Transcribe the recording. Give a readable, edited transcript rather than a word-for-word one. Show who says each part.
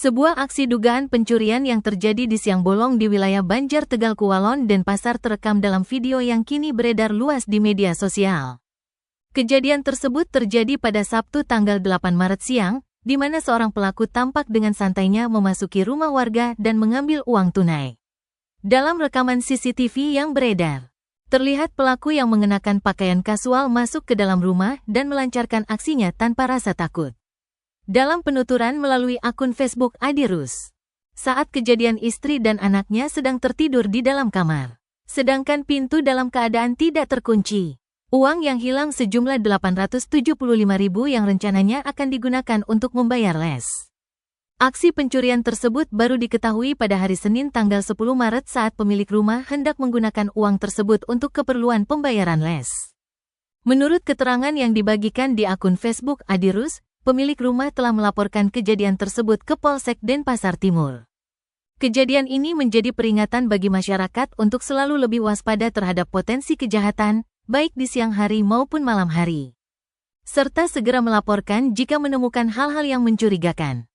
Speaker 1: Sebuah aksi dugaan pencurian yang terjadi di siang bolong di wilayah Banjar Tegal Kualon Denpasar terekam dalam video yang kini beredar luas di media sosial. Kejadian tersebut terjadi pada Sabtu tanggal 8 Maret siang, di mana seorang pelaku tampak dengan santainya memasuki rumah warga dan mengambil uang tunai. Dalam rekaman CCTV yang beredar, terlihat pelaku yang mengenakan pakaian kasual masuk ke dalam rumah dan melancarkan aksinya tanpa rasa takut. Dalam penuturan melalui akun Facebook Adirus, saat kejadian istri dan anaknya sedang tertidur di dalam kamar, sedangkan pintu dalam keadaan tidak terkunci. Uang yang hilang sejumlah 875.000 yang rencananya akan digunakan untuk membayar les. Aksi pencurian tersebut baru diketahui pada hari Senin tanggal 10 Maret saat pemilik rumah hendak menggunakan uang tersebut untuk keperluan pembayaran les. Menurut keterangan yang dibagikan di akun Facebook Adirus, pemilik rumah telah melaporkan kejadian tersebut ke Polsek Denpasar Timur. Kejadian ini menjadi peringatan bagi masyarakat untuk selalu lebih waspada terhadap potensi kejahatan, baik di siang hari maupun malam hari, serta segera melaporkan jika menemukan hal-hal yang mencurigakan.